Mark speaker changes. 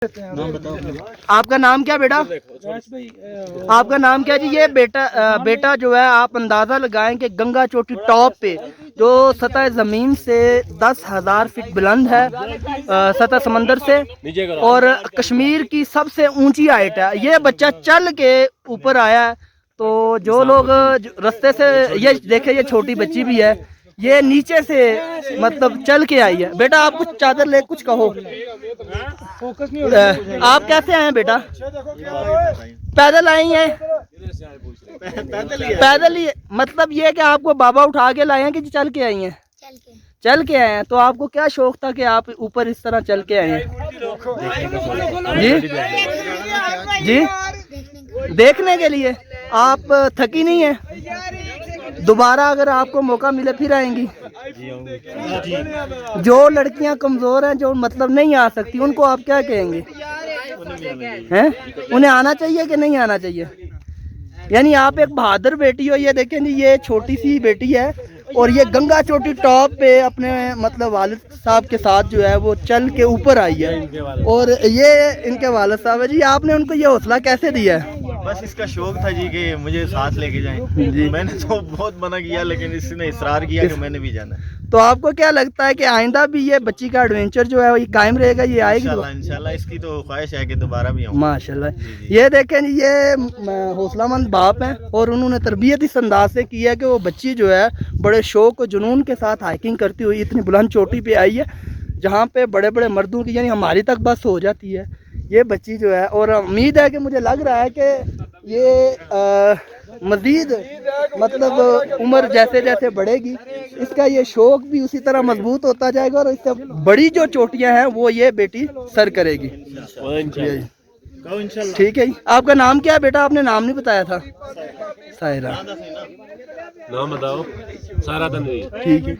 Speaker 1: नाम बताओ।
Speaker 2: आपका नाम क्या बेटा? आपका नाम क्या जी? ये बेटा जो है, आप अंदाज़ा लगाएं कि गंगा चोटी टॉप पे जो सतह ज़मीन से 10,000 फीट बुलंद है, सतह समंदर से, और कश्मीर की सबसे ऊंची हाइट है। ये बच्चा चल के ऊपर आया है। तो जो लोग रास्ते से, ये देखे, ये छोटी बच्ची भी है, ये नीचे से मतलब चल के आई है। बेटा आप कुछ चादर ले, कुछ कहो। फोकस नहीं हो रहा। आप कैसे आए हैं बेटा? पैदल आई हैं? पैदल ही? मतलब ये कि आपको बाबा उठा के लाए हैं कि चल के आई हैं? चल के आए हैं। तो आपको क्या शौक था कि आप ऊपर इस तरह चल के आए हैं? जी जी, देखने के लिए। आप थकी नहीं है? दोबारा अगर आपको मौका मिले फिर आएंगी? जो लड़कियां कमजोर हैं, जो मतलब नहीं आ सकती, उनको आप क्या कहेंगे? हैं? उन्हें आना चाहिए कि नहीं आना चाहिए? यानी आप एक बहादुर बेटी हो। ये देखें जी, ये छोटी सी बेटी है और ये गंगा चोटी टॉप पे अपने मतलब वालिद साहब के साथ जो है वो चल के ऊपर आई है। और ये इनके वालिद साहब है जी। आपने उनको ये हौसला कैसे दिया है?
Speaker 1: बस इसका शौक था जी कि मुझे साथ लेके जाएं जी। मैंने तो बहुत मना किया, लेकिन इसने इसरार किया कि मैंने भी जाना है।
Speaker 2: तो आपको क्या लगता है कि आइंदा भी ये बच्ची का एडवेंचर जो है वो कायम रहेगा? ये आएगी
Speaker 1: इंशाल्लाह। इसकी तो ख्वाहिश है कि दोबारा भी आऊं।
Speaker 2: माशाल्लाह। ये देखें जी, ये हौसलामंद बाप हैं और उन्होंने तरबियत इस अंदाज से की है कि वो बच्ची जो है बड़े शौक और जुनून के साथ हाइकिंग करती हुई इतनी बुलंद चोटी पे आई है जहाँ पे बड़े बड़े मर्दों की, यानी हमारी तक बस हो जाती है ये बच्ची जो है। और उम्मीद है कि, मुझे लग रहा है कि ये मज़ीद मतलब उम्र जैसे जैसे बढ़ेगी, इसका ये शौक भी उसी तरह मजबूत होता जाएगा और इससे बड़ी जो चोटियां हैं वो ये बेटी सर करेगी। ठीक है जी। आपका नाम क्या है बेटा? आपने नाम नहीं बताया था। सायरा।
Speaker 3: नाम बताओ। सारा तनवीर।
Speaker 2: ठीक है।